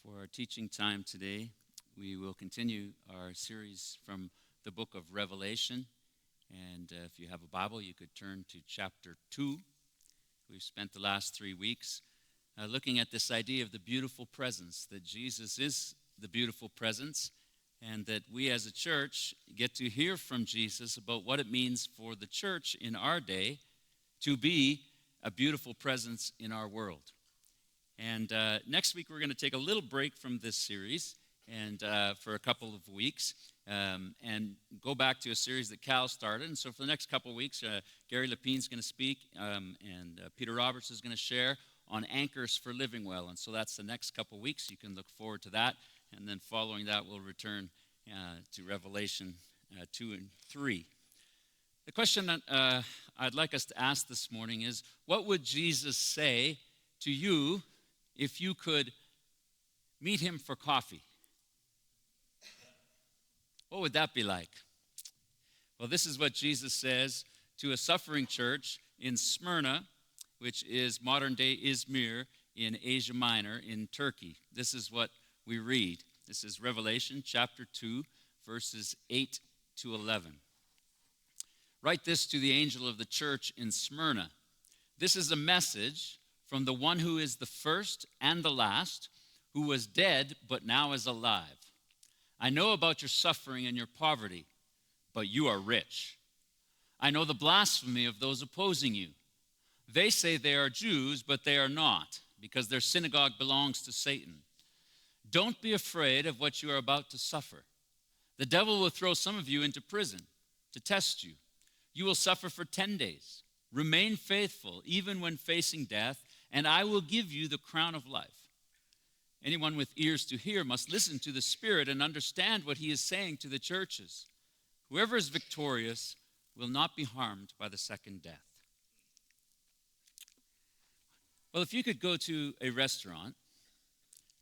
For our teaching time today, we will continue our series from the book of Revelation. And if you have a Bible, you could turn to chapter 2. We've spent the last 3 weeks looking at this idea of the beautiful presence, that Jesus is the beautiful presence, and that we as a church get to hear from Jesus about what it means for the church in our day to be a beautiful presence in our world. And next week, we're going to take a little break from this series and for a couple of weeks and go back to a series that Cal started. And so for the next couple of weeks, Gary Lepine's going to speak and Peter Roberts is going to share on anchors for living well. And so that's the next couple of weeks. You can look forward to that. And then following that, we'll return to Revelation 2 and 3. The question that I'd like us to ask this morning is, what would Jesus say to you if you could meet him for coffee? What would that be like? Well, this is what Jesus says to a suffering church in Smyrna, which is modern-day Izmir in Asia Minor in Turkey. This is what we read. This is Revelation chapter 2, verses 8 to 11. Write this to the angel of the church in Smyrna. This is a message from the one who is the first and the last, who was dead but now is alive. I know about your suffering and your poverty, but you are rich. I know the blasphemy of those opposing you. They say they are Jews, but they are not, because their synagogue belongs to Satan. Don't be afraid of what you are about to suffer. The devil will throw some of you into prison to test you. You will suffer for 10 days. Remain faithful, even when facing death, and I will give you the crown of life. Anyone with ears to hear must listen to the Spirit and understand what he is saying to the churches. Whoever is victorious will not be harmed by the second death. Well, if you could go to a restaurant,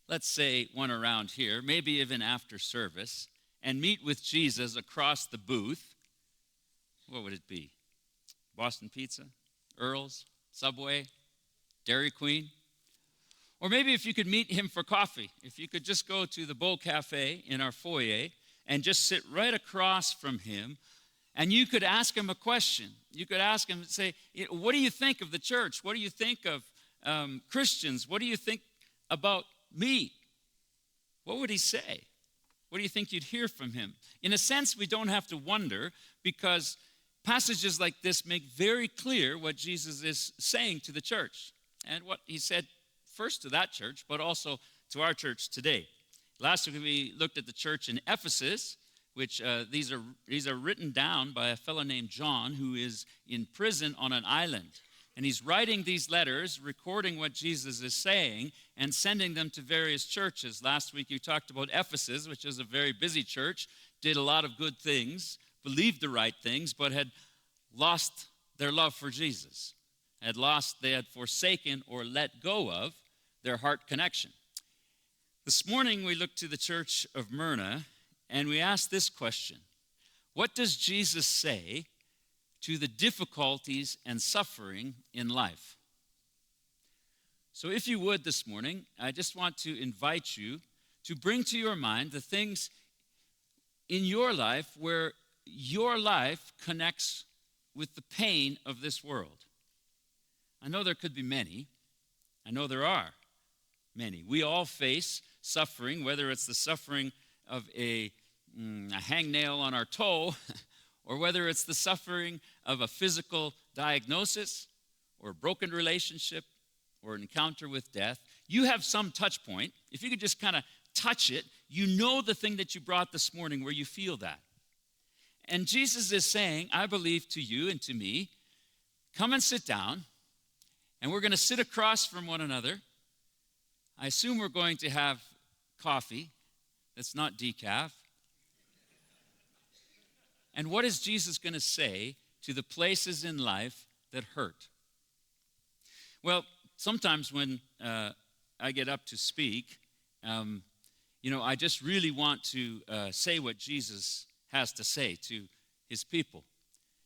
let's say one around here, maybe even after service, and meet with Jesus across the booth, what would it be? Boston Pizza? Earl's? Subway? Dairy Queen? Or maybe if you could meet him for coffee, if you could just go to the Bowl Cafe in our foyer and just sit right across from him, and you could ask him a question. You could ask him, say, what do you think of the church? What do you think of Christians? What do you think about me? What would he say? What do you think you'd hear from him? In a sense, we don't have to wonder, because passages like this make very clear what Jesus is saying to the church and what he said first to that church, but also to our church today. Last week we looked at the church in Ephesus, which these are written down by a fellow named John, who is in prison on an island. And he's writing these letters, recording what Jesus is saying, and sending them to various churches. Last week you talked about Ephesus, which is a very busy church, did a lot of good things, believed the right things, but had lost their love for Jesus. They had forsaken or let go of their heart connection. This morning we look to the church of Smyrna, and we ask this question: what does Jesus say to the difficulties and suffering in life? So if you would this morning, I just want to invite you to bring to your mind the things in your life where your life connects with the pain of this world. I know there could be many. I know there are many. We all face suffering, whether it's the suffering of a hangnail on our toe, or whether it's the suffering of a physical diagnosis, or a broken relationship, or an encounter with death. You have some touch point. If you could just kind of touch it, you know the thing that you brought this morning where you feel that. And Jesus is saying, I believe to you and to me, come and sit down, and we're going to sit across from one another. I assume we're going to have coffee that's not decaf. And what is Jesus going to say to the places in life that hurt? Well, sometimes when I get up to speak, I just really want to say what Jesus has to say to his people.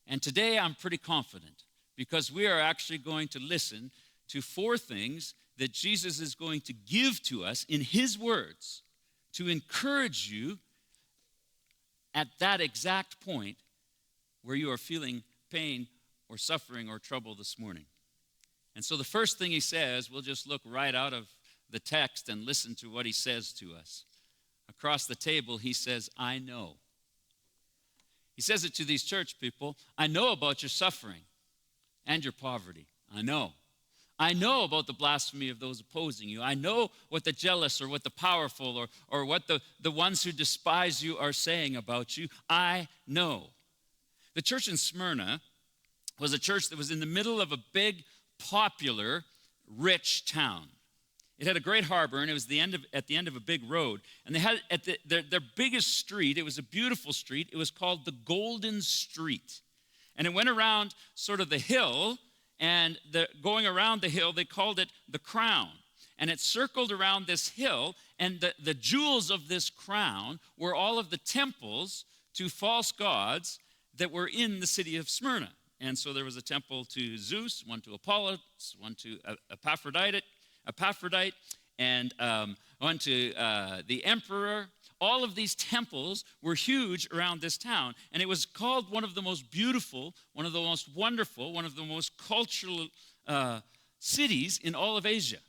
And today I'm pretty confident, because we are actually going to listen to 4 things that Jesus is going to give to us in his words to encourage you at that exact point where you are feeling pain or suffering or trouble this morning. And so the first thing he says, we'll just look right out of the text and listen to what he says to us. Across the table, he says, I know. He says it to these church people. I know about your suffering and your poverty. I know. I know about the blasphemy of those opposing you. I know what the jealous or what the powerful or what the ones who despise you are saying about you. I know. The church in Smyrna was a church that was in the middle of a big, popular, rich town. It had a great harbor, and it was at the end of a big road. And they had at their biggest street, it was a beautiful street. It was called the Golden Street. And it went around sort of the hill, and going around the hill, they called it the Crown. And it circled around this hill, and the jewels of this crown were all of the temples to false gods that were in the city of Smyrna. And so there was a temple to Zeus, one to Apollo, one to Epaphroditus, and one to the emperor. All of these temples were huge around this town, and it was called one of the most beautiful, one of the most wonderful, one of the most cultural cities in all of Asia.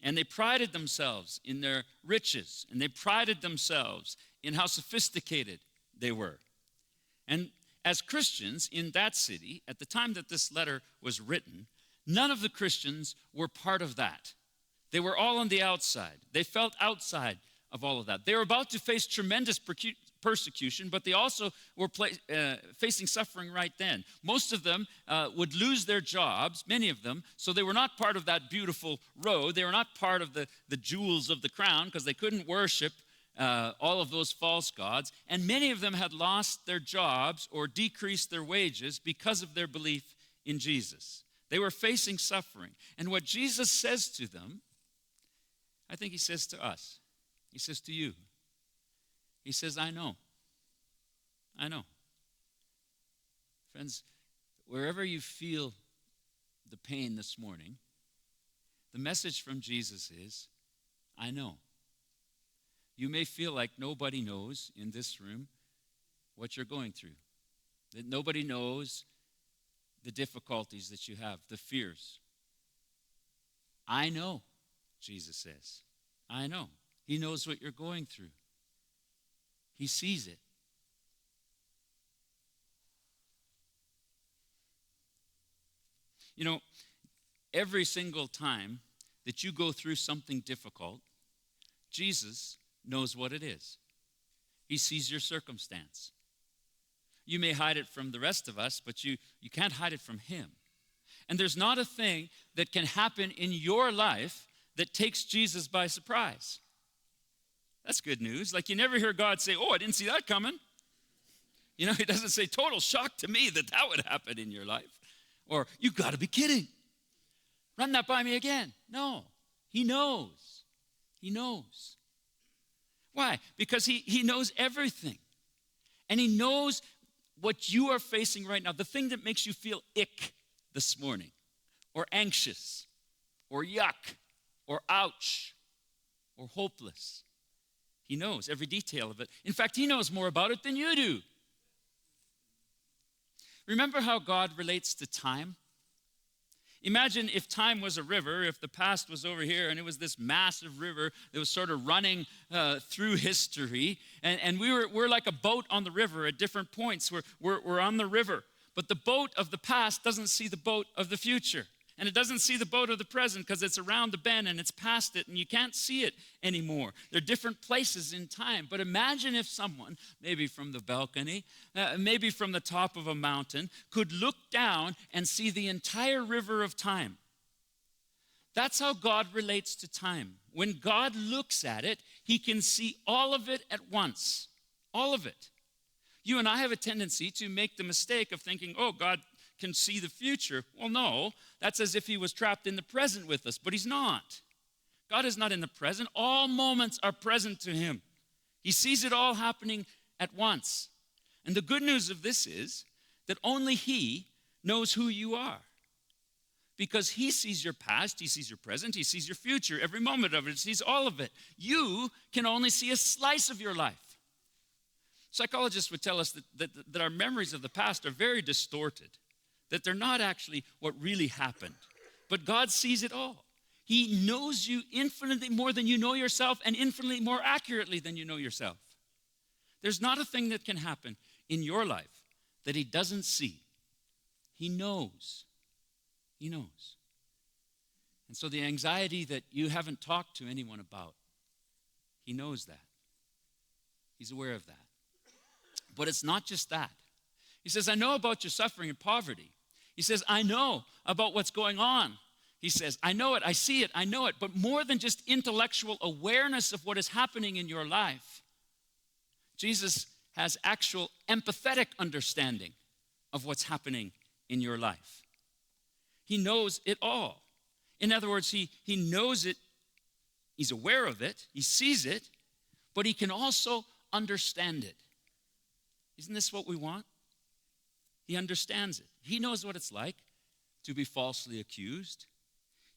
And they prided themselves in their riches, and they prided themselves in how sophisticated they were. And as Christians in that city, at the time that this letter was written, none of the Christians were part of that. They were all on the outside. They felt outside of all of that. They were about to face tremendous persecution, but they also were facing suffering right then. Most of them would lose their jobs, many of them, so they were not part of that beautiful road. They were not part of the jewels of the crown because they couldn't worship all of those false gods. And many of them had lost their jobs or decreased their wages because of their belief in Jesus. They were facing suffering. And what Jesus says to them, I think he says to us. He says to you. He says, I know. I know. Friends, wherever you feel the pain this morning, the message from Jesus is, I know. You may feel like nobody knows in this room what you're going through, that nobody knows the difficulties that you have, the fears. I know, Jesus says. I know. He knows what you're going through. He sees it. You know, every single time that you go through something difficult, Jesus knows what it is. He sees your circumstance. You may hide it from the rest of us, but you can't hide it from him. And there's not a thing that can happen in your life that takes Jesus by surprise. That's good news. Like you never hear God say, oh, I didn't see that coming. You know, he doesn't say total shock to me that would happen in your life. Or you got to be kidding. Run that by me again. No, he knows. He knows. Why? Because he knows everything. And he knows what you are facing right now. The thing that makes you feel ick this morning, or anxious, or yuck, or ouch, or hopeless. He knows every detail of it. In fact, he knows more about it than you do. Remember how God relates to time? Imagine if time was a river, if the past was over here and it was this massive river that was sort of running through history, and we're like a boat on the river at different points. We're on the river, but the boat of the past doesn't see the boat of the future. And it doesn't see the boat of the present because it's around the bend and it's past it and you can't see it anymore. There are different places in time. But imagine if someone, maybe from the balcony, maybe from the top of a mountain, could look down and see the entire river of time. That's how God relates to time. When God looks at it, he can see all of it at once. All of it. You and I have a tendency to make the mistake of thinking, oh, God can see the future. Well, no, that's as if he was trapped in the present with us, but he's not. God is not in the present. All moments are present to him. He sees it all happening at once. And the good news of this is that only he knows who you are. because he sees your past, he sees your present, he sees your future, every moment of it, he sees all of it. You can only see a slice of your life. Psychologists would tell us that our memories of the past are very distorted, that they're not actually what really happened. But God sees it all. He knows you infinitely more than you know yourself and infinitely more accurately than you know yourself. There's not a thing that can happen in your life that he doesn't see. He knows. He knows. And so the anxiety that you haven't talked to anyone about, he knows that. He's aware of that. But it's not just that. He says, I know about your suffering and poverty. He says, I know about what's going on. He says, I know it, I see it, I know it. But more than just intellectual awareness of what is happening in your life, Jesus has actual empathetic understanding of what's happening in your life. He knows it all. In other words, he knows it, he's aware of it, he sees it, but he can also understand it. Isn't this what we want? He understands it. He knows what it's like to be falsely accused.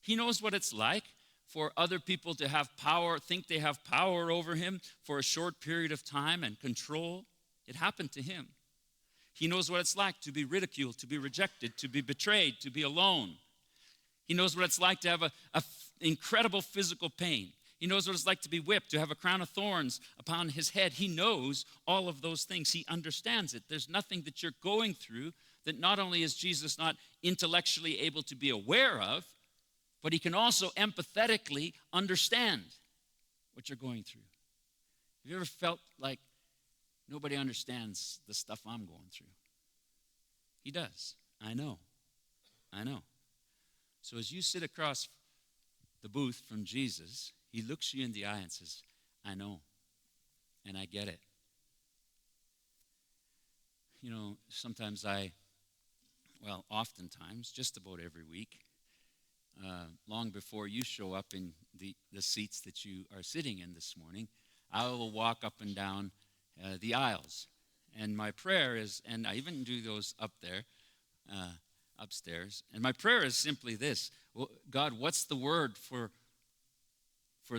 He knows what it's like for other people to have power, think they have power over him for a short period of time and control. It happened to him. He knows what it's like to be ridiculed, to be rejected, to be betrayed, to be alone. He knows what it's like to have a incredible physical pain. He knows what it's like to be whipped, to have a crown of thorns upon his head. He knows all of those things. He understands it. There's nothing that you're going through that not only is Jesus not intellectually able to be aware of, but he can also empathetically understand what you're going through. Have you ever felt like nobody understands the stuff I'm going through? He does. I know. So as you sit across the booth from Jesus, he looks you in the eye and says, I know, and I get it. You know, oftentimes, just about every week, long before you show up in the seats that you are sitting in this morning, I will walk up and down the aisles. And my prayer is, and I even do those up there, upstairs, and my prayer is simply this: God, what's the word for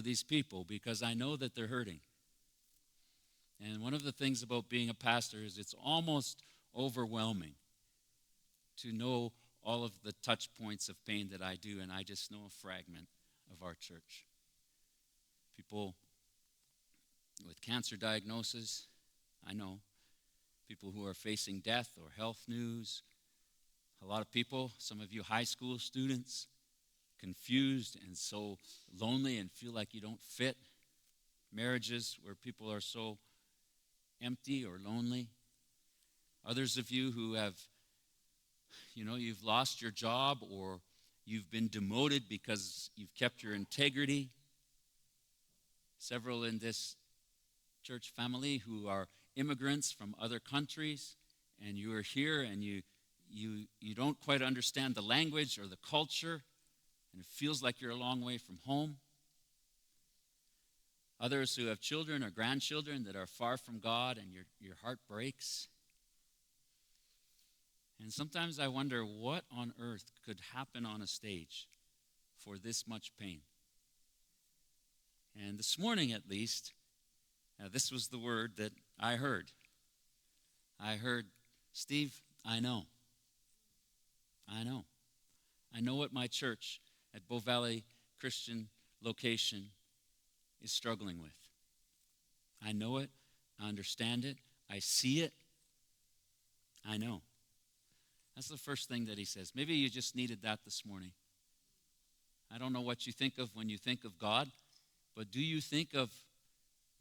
these people? Because I know that they're hurting. And one of the things about being a pastor is it's almost overwhelming to know all of the touch points of pain that I do, and I just know a fragment of our church. People with cancer diagnosis, I know. People who are facing death or health news. A lot of people, some of you high school students, confused and so lonely and feel like you don't fit. Marriages where people are so empty or lonely. Others of you who have, you've lost your job or you've been demoted because you've kept your integrity. Several in this church family who are immigrants from other countries, and you are here and you don't quite understand the language or the culture, and it feels like you're a long way from home. Others who have children or grandchildren that are far from God, and your heart breaks. And sometimes I wonder what on earth could happen on a stage for this much pain. And this morning at least, this was the word that I heard. I heard, Steve, I know. I know what my church at Bow Valley Christian location is struggling with. I know it. I understand it. I see it. I know. That's the first thing that he says. Maybe you just needed that this morning. I don't know what you think of when you think of God, but do you think of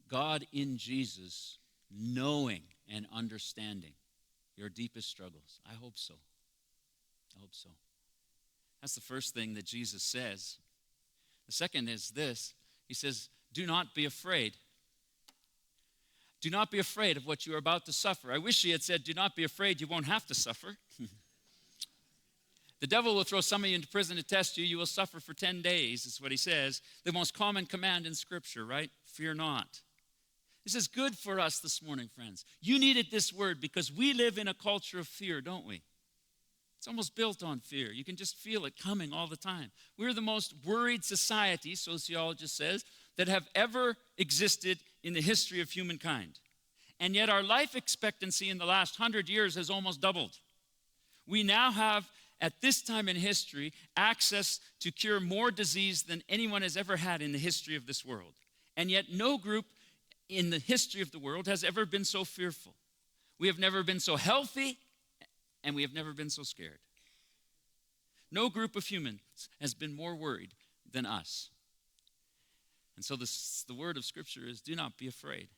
God in Jesus knowing and understanding your deepest struggles? I hope so. That's the first thing that Jesus says. The second is this. He says, do not be afraid. Do not be afraid of what you are about to suffer. I wish he had said, do not be afraid, you won't have to suffer. The devil will throw some of you into prison to test you. You will suffer for 10 days, is what he says. The most common command in Scripture, right? Fear not. This is good for us this morning, friends. You needed this word because we live in a culture of fear, don't we? It's almost built on fear. You can just feel it coming all the time. We're the most worried society, sociologist says, that have ever existed in the history of humankind. And yet our life expectancy in the last 100 years has almost doubled. We now have, at this time in history, access to cure more disease than anyone has ever had in the history of this world. And yet no group in the history of the world has ever been so fearful. We have never been so healthy, and we have never been so scared. No group of humans has been more worried than us. And so the word of Scripture is, do not be afraid.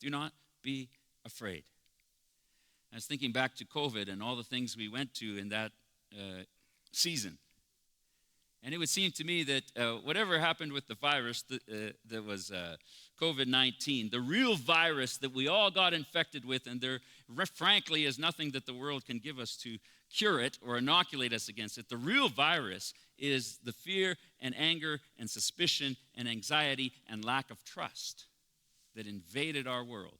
Do not be afraid. I was thinking back to COVID and all the things we went to in that season. And it would seem to me that whatever happened with the virus that was COVID-19, the real virus that we all got infected with, and there frankly is nothing that the world can give us to cure it or inoculate us against it. The real virus is the fear and anger and suspicion and anxiety and lack of trust that invaded our world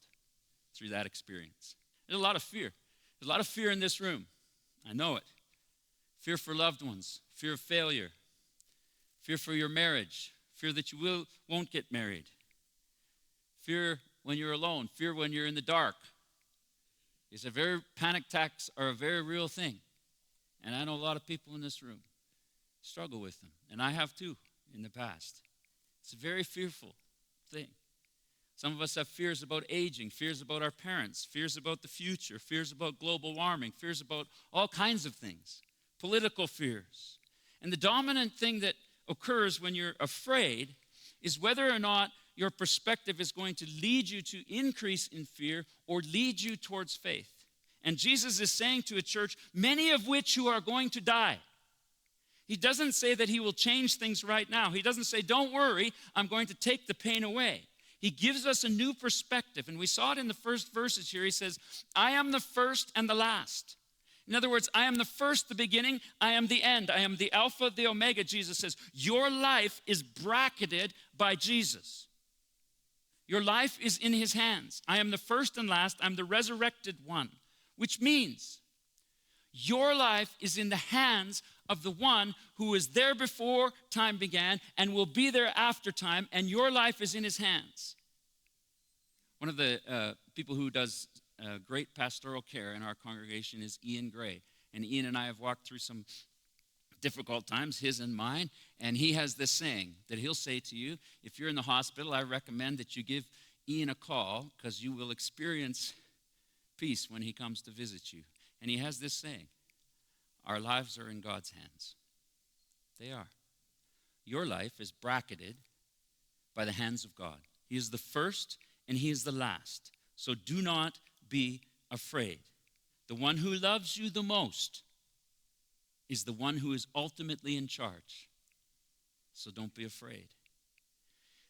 through that experience. There's a lot of fear. There's a lot of fear in this room. I know it. Fear for loved ones, fear of failure, fear for your marriage, fear that you won't get married, fear when you're alone, fear when you're in the dark. Panic attacks are a very real thing. And I know a lot of people in this room struggle with them. And I have too in the past. It's a very fearful thing. Some of us have fears about aging, fears about our parents, fears about the future, fears about global warming, fears about all kinds of things, political fears. And the dominant thing that occurs when you're afraid is whether or not your perspective is going to lead you to increase in fear or lead you towards faith. And Jesus is saying to a church, many of which who are going to die. He doesn't say that he will change things right now. He doesn't say, don't worry, I'm going to take the pain away. He gives us a new perspective, and we saw it in the first verses here. He says, I am the first and the last. In other words, I am the first, the beginning, I am the end. I am the Alpha, the Omega, Jesus says. Your life is bracketed by Jesus. Your life is in his hands. I am the first and last. I'm the resurrected one, which means your life is in the hands of the one who was there before time began and will be there after time, and your life is in his hands. One of the people who does great pastoral care in our congregation is Ian Gray. And Ian and I have walked through some difficult times, his and mine, and he has this saying that he'll say to you, if you're in the hospital, I recommend that you give Ian a call because you will experience peace when he comes to visit you. And he has this saying, our lives are in God's hands. They are. Your life is bracketed by the hands of God. He is the first and he is the last. So do not be afraid. The one who loves you the most is the one who is ultimately in charge. So don't be afraid.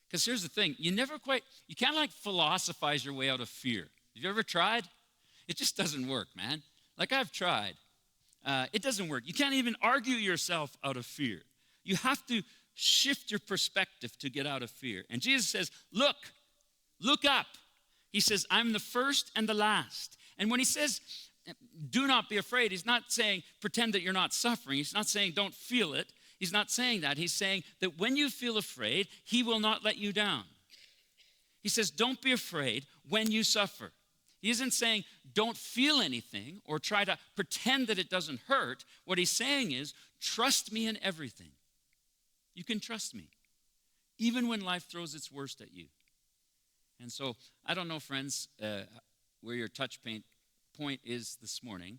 Because here's the thing, you can't like philosophize your way out of fear. Have you ever tried? It just doesn't work, man. Like I've tried. It doesn't work. You can't even argue yourself out of fear. You have to shift your perspective to get out of fear. And Jesus says, look up. He says, I'm the first and the last. And when he says, do not be afraid, he's not saying pretend that you're not suffering. He's not saying don't feel it. He's not saying that. He's saying that when you feel afraid, he will not let you down. He says, don't be afraid when you suffer. He isn't saying don't feel anything or try to pretend that it doesn't hurt. What he's saying is trust me in everything. You can trust me, even when life throws its worst at you. And so I don't know, friends, where your touch point is this morning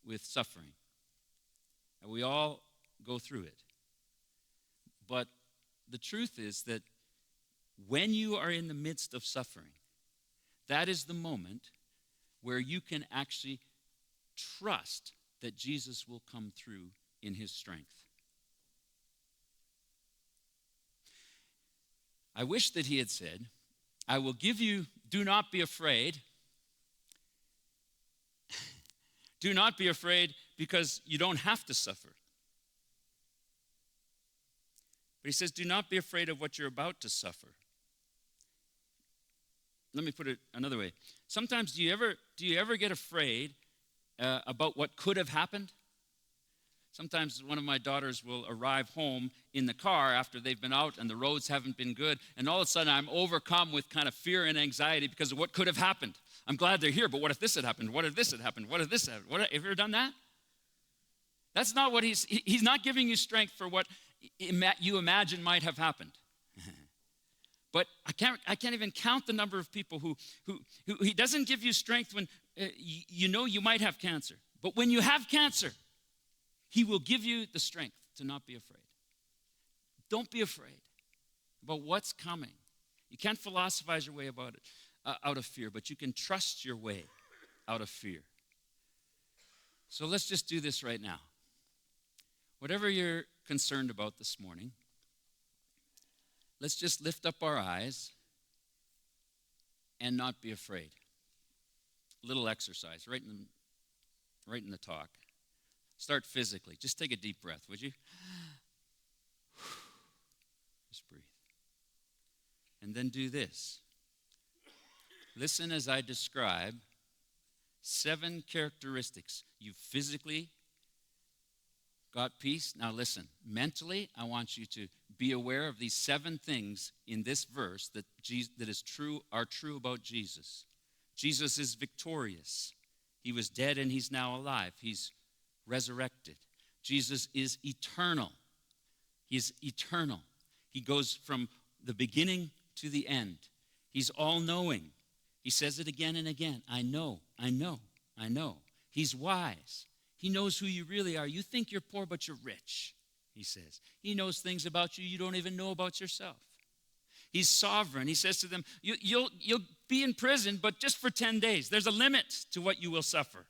with suffering. We all go through it. But the truth is that when you are in the midst of suffering, that is the moment where you can actually trust that Jesus will come through in his strength. I wish that he had said, I will give you, do not be afraid. Do not be afraid because you don't have to suffer. But he says, do not be afraid of what you're about to suffer. Let me put it another way. Sometimes do you ever get afraid about what could have happened? Sometimes one of my daughters will arrive home in the car after they've been out and the roads haven't been good, and all of a sudden I'm overcome with kind of fear and anxiety because of what could have happened. I'm glad they're here, but what if this had happened? What if this had happened? What if this had happened? Have you ever done that? That's not what he's not giving you strength for what you imagine might have happened. But I can't even count the number of people who he doesn't give you strength when you know you might have cancer. But when you have cancer, he will give you the strength to not be afraid. Don't be afraid about what's coming. You can't philosophize your way about it out of fear, but you can trust your way out of fear. So let's just do this right now. Whatever you're concerned about this morning, let's just lift up our eyes and not be afraid. A little exercise right in the talk. Start physically. Just take a deep breath, would you? Just breathe. And then do this. Listen as I describe 7 characteristics. You physically got peace. Now listen, mentally, I want you to be aware of these 7 things in this verse that are true about Jesus. Jesus is victorious. He was dead and he's now alive. He's resurrected. Jesus is eternal. He's eternal. He goes from the beginning to the end. He's all-knowing. He says it again and again. I know, I know, I know. He's wise. He knows who you really are. You think you're poor, but you're rich, he says. He knows things about you don't even know about yourself. He's sovereign. He says to them, you'll be in prison, but just for 10 days. There's a limit to what you will suffer.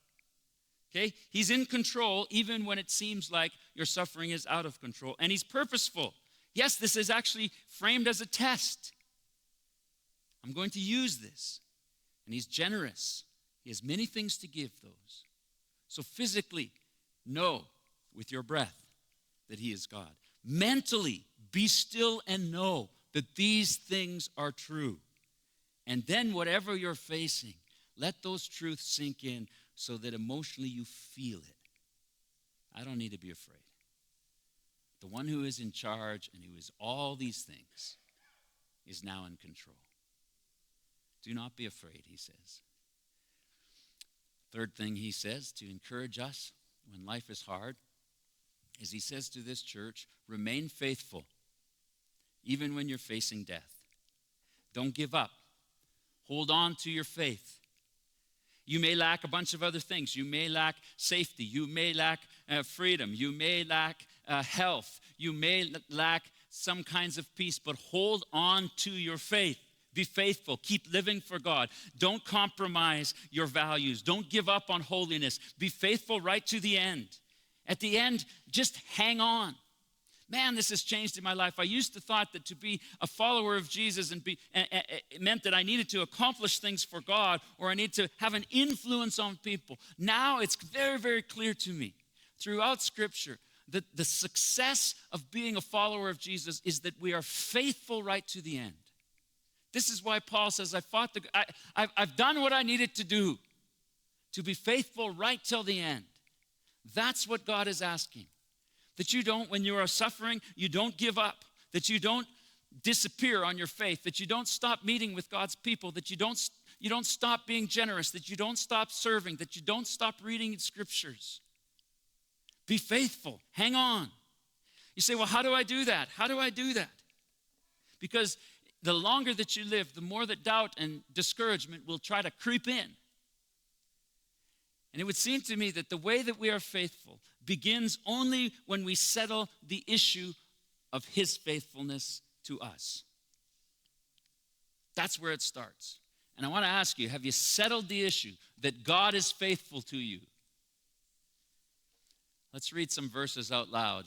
Okay? He's in control even when it seems like your suffering is out of control. And he's purposeful. Yes, this is actually framed as a test. I'm going to use this. And he's generous. He has many things to give those. So physically, know with your breath that he is God. Mentally, be still and know that these things are true. And then whatever you're facing, let those truths sink in so that emotionally you feel it. I don't need to be afraid. The one who is in charge and who is all these things is now in control. Do not be afraid, he says. Third thing he says to encourage us when life is hard is he says to this church, remain faithful even when you're facing death. Don't give up. Hold on to your faith. You may lack a bunch of other things. You may lack safety. You may lack freedom. You may lack health. You may lack some kinds of peace, but hold on to your faith. Be faithful. Keep living for God. Don't compromise your values. Don't give up on holiness. Be faithful right to the end. At the end, just hang on. Man, this has changed in my life. I used to thought that to be a follower of Jesus it meant that I needed to accomplish things for God or I need to have an influence on people. Now it's very, very clear to me throughout Scripture that the success of being a follower of Jesus is that we are faithful right to the end. This is why Paul says, I've done what I needed to do to be faithful right till the end. That's what God is asking. That you don't, when you are suffering, you don't give up. That you don't disappear on your faith. That you don't stop meeting with God's people. That you don't stop being generous. That you don't stop serving. That you don't stop reading scriptures. Be faithful. Hang on. You say, well, how do I do that? How do I do that? Because the longer that you live, the more that doubt and discouragement will try to creep in. And it would seem to me that the way that we are faithful begins only when we settle the issue of his faithfulness to us. That's where it starts. And I want to ask you, have you settled the issue that God is faithful to you? Let's read some verses out loud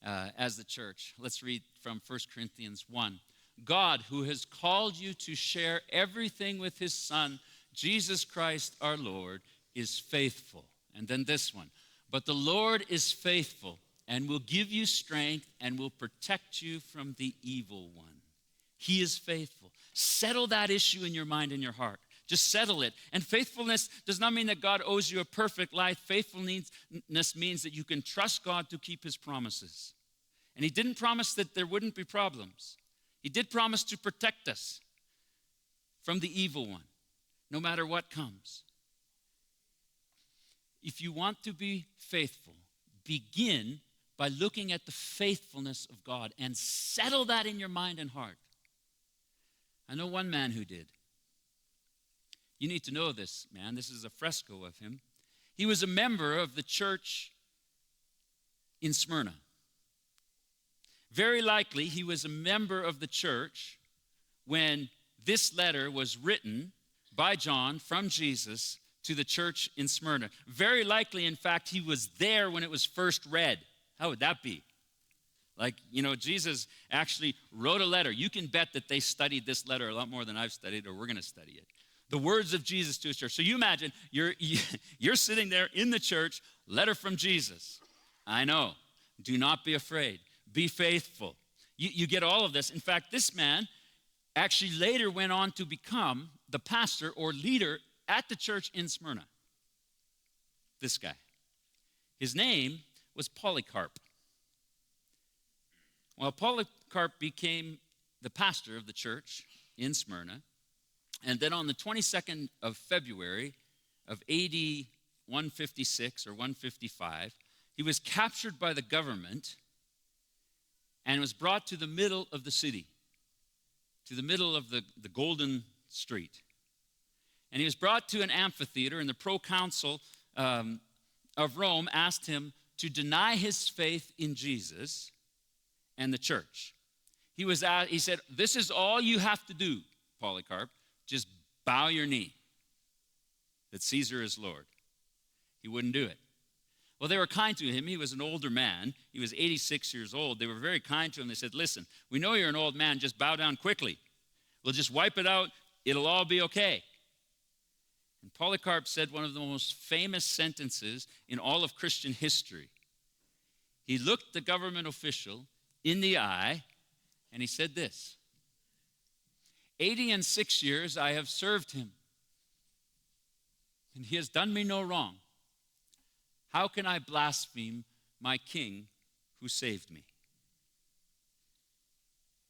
as the church. Let's read from 1 Corinthians 1. God, who has called you to share everything with his Son, Jesus Christ our Lord, is faithful. And then this one. But the Lord is faithful and will give you strength and will protect you from the evil one. He is faithful. Settle that issue in your mind and your heart. Just settle it. And faithfulness does not mean that God owes you a perfect life. Faithfulness means that you can trust God to keep his promises. And he didn't promise that there wouldn't be problems. He did promise to protect us from the evil one, no matter what comes. If you want to be faithful, begin by looking at the faithfulness of God and settle that in your mind and heart. I know one man who did. You need to know this man. This is a fresco of him. He was a member of the church in Smyrna. Very likely, he was a member of the church when this letter was written by John from Jesus to the church in Smyrna. Very likely, in fact, he was there when it was first read. How would that be? Like, Jesus actually wrote a letter. You can bet that they studied this letter a lot more than I've studied, or we're going to study it. The words of Jesus to his church. So you imagine, you're sitting there in the church, letter from Jesus. I know. Do not be afraid. Be faithful. You get all of this. In fact, this man actually later went on to become the pastor or leader at the church in Smyrna. This guy. His name was Polycarp. Well, Polycarp became the pastor of the church in Smyrna. And then on the 22nd of February of AD 156 or 155, he was captured by the government and was brought to the middle of the city, to the middle of the Golden Street. And he was brought to an amphitheater, and the proconsul of Rome asked him to deny his faith in Jesus and the church. He said, "This is all you have to do, Polycarp. Just bow your knee that Caesar is Lord." He wouldn't do it. Well, they were kind to him. He was an older man. He was 86 years old. They were very kind to him. They said, "Listen, we know you're an old man. Just bow down quickly. We'll just wipe it out. It'll all be okay." And Polycarp said one of the most famous sentences in all of Christian history. He looked the government official in the eye, and he said this: 86 years I have served him, and he has done me no wrong. How can I blaspheme my king who saved me?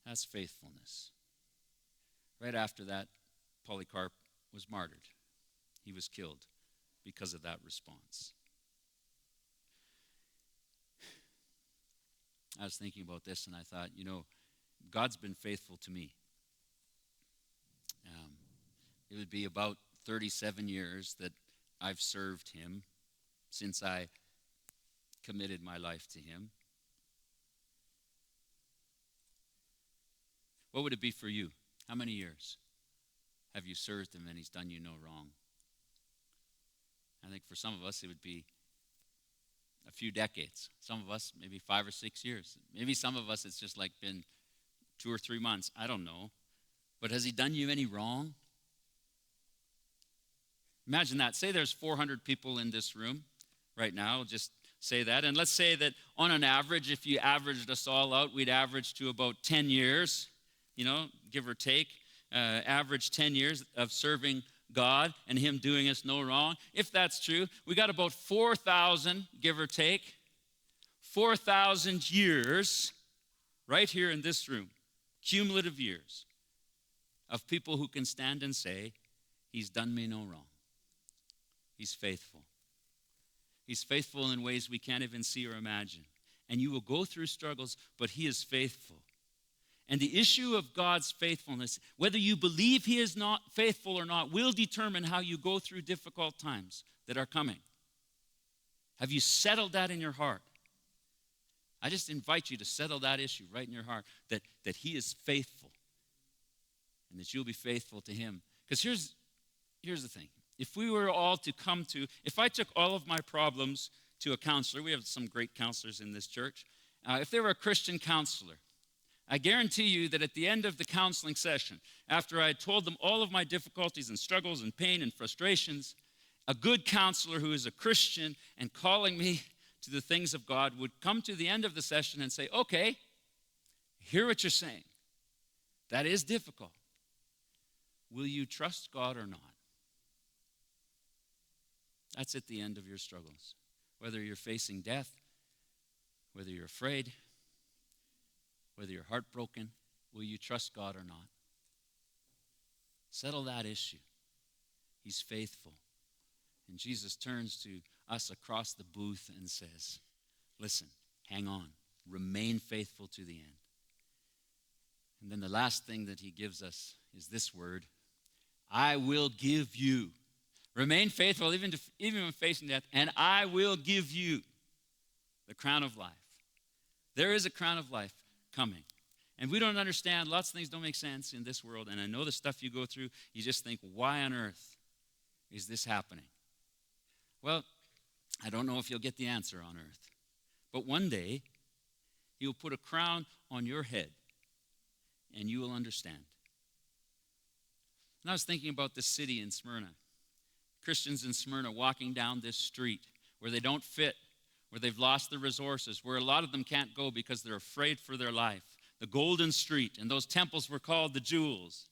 That's faithfulness. Right after that, Polycarp was martyred. He was killed because of that response. I was thinking about this, and I thought, God's been faithful to me. It would be about 37 years that I've served him since I committed my life to him. What would it be for you? How many years have you served him and he's done you no wrong? I think for some of us it would be a few decades. Some of us, maybe 5 or 6 years. Maybe some of us it's just like been 2 or 3 months. I don't know. But has he done you any wrong? Imagine that. Say there's 400 people in this room right now. Just say that. And let's say that on an average, if you averaged us all out, we'd average to about 10 years, give or take. Average 10 years of serving God and him doing us no wrong. If that's true, we got about 4,000, give or take, 4,000 years right here in this room, cumulative years of people who can stand and say, he's done me no wrong. He's faithful. He's faithful in ways we can't even see or imagine. And you will go through struggles, but he is faithful. And the issue of God's faithfulness, whether you believe he is not faithful or not, will determine how you go through difficult times that are coming. Have you settled that in your heart? I just invite you to settle that issue right in your heart, that he is faithful and that you'll be faithful to him. Because here's the thing. If we were all to if I took all of my problems to a counselor, we have some great counselors in this church. If they were a Christian counselor, I guarantee you that at the end of the counseling session, after I had told them all of my difficulties and struggles and pain and frustrations, a good counselor who is a Christian and calling me to the things of God would come to the end of the session and say, "Okay, hear what you're saying. That is difficult. Will you trust God or not?" That's at the end of your struggles. Whether you're facing death, whether you're afraid, whether you're heartbroken, will you trust God or not? Settle that issue. He's faithful. And Jesus turns to us across the booth and says, listen, hang on, remain faithful to the end. And then the last thing that he gives us is this word, I will give you. Remain faithful even when facing death, and I will give you the crown of life. There is a crown of life coming. And we don't understand, lots of things don't make sense in this world, and I know the stuff you go through, you just think, why on earth is this happening? Well, I don't know if you'll get the answer on earth, but one day, he will put a crown on your head, and you will understand. And I was thinking about this city in Smyrna. Christians in Smyrna walking down this street where they don't fit, where they've lost their resources, where a lot of them can't go because they're afraid for their life. The golden street, and those temples were called the jewels.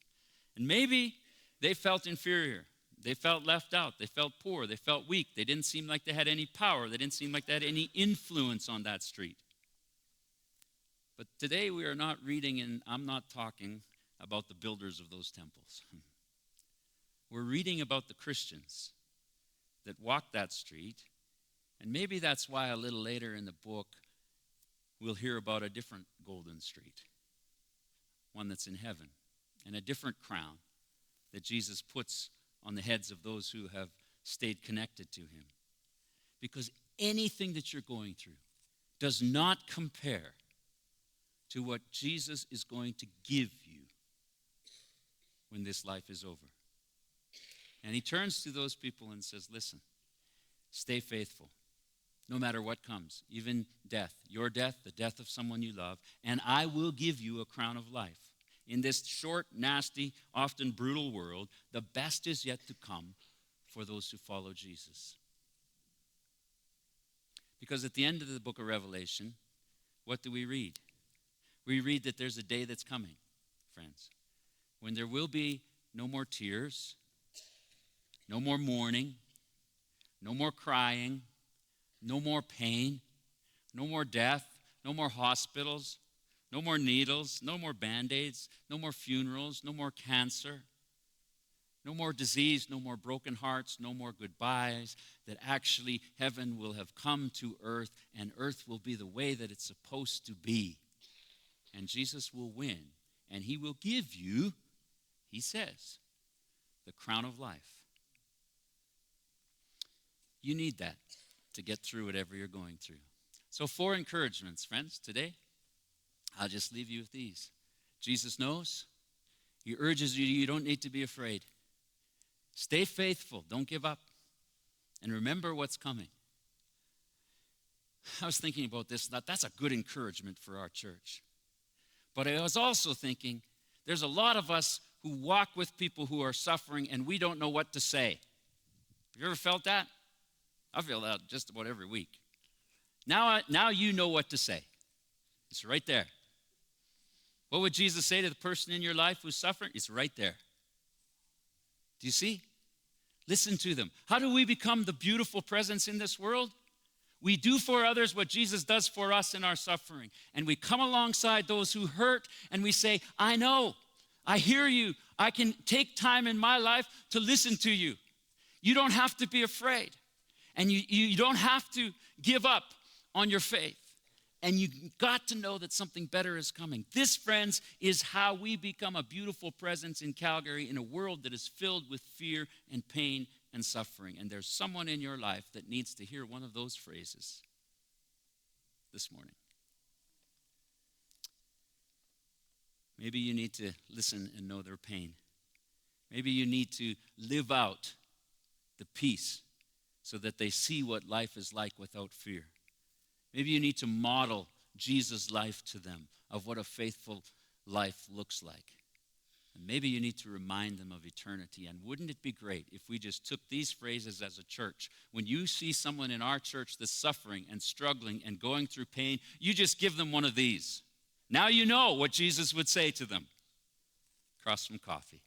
And maybe they felt inferior. They felt left out. They felt poor. They felt weak. They didn't seem like they had any power. They didn't seem like they had any influence on that street. But today we are not reading, and I'm not talking about the builders of those temples. We're reading about the Christians that walked that street, and maybe that's why a little later in the book we'll hear about a different golden street, one that's in heaven, and a different crown that Jesus puts on the heads of those who have stayed connected to him. Because anything that you're going through does not compare to what Jesus is going to give you when this life is over. And he turns to those people and says, listen, stay faithful, no matter what comes, even death, your death, the death of someone you love, and I will give you a crown of life. In this short, nasty, often brutal world, the best is yet to come for those who follow Jesus. Because at the end of the book of Revelation, what do we read? We read that there's a day that's coming, friends, when there will be no more tears, no more mourning, no more crying, no more pain, no more death, no more hospitals, no more needles, no more Band-Aids, no more funerals, no more cancer, no more disease, no more broken hearts, no more goodbyes, that actually heaven will have come to earth, and earth will be the way that it's supposed to be. And Jesus will win, and he will give you, he says, the crown of life. You need that to get through whatever you're going through. So 4 encouragements, friends, today. I'll just leave you with these. Jesus knows. He urges you, you don't need to be afraid. Stay faithful. Don't give up. And remember what's coming. I was thinking about this. That's a good encouragement for our church. But I was also thinking, there's a lot of us who walk with people who are suffering and we don't know what to say. Have you ever felt that? I feel that just about every week. Now you know what to say. It's right there. What would Jesus say to the person in your life who's suffering? It's right there. Do you see? Listen to them. How do we become the beautiful presence in this world? We do for others what Jesus does for us in our suffering. And we come alongside those who hurt and we say, I know, I hear you. I can take time in my life to listen to you. You don't have to be afraid. And you don't have to give up on your faith. And you got to know that something better is coming. This, friends, is how we become a beautiful presence in Calgary in a world that is filled with fear and pain and suffering. And there's someone in your life that needs to hear one of those phrases this morning. Maybe you need to listen and know their pain. Maybe you need to live out the peace so that they see what life is like without fear. Maybe you need to model Jesus' life to them of what a faithful life looks like. And maybe you need to remind them of eternity. And wouldn't it be great if we just took these phrases as a church? When you see someone in our church that's suffering and struggling and going through pain, you just give them one of these. Now you know what Jesus would say to them. Across from coffee.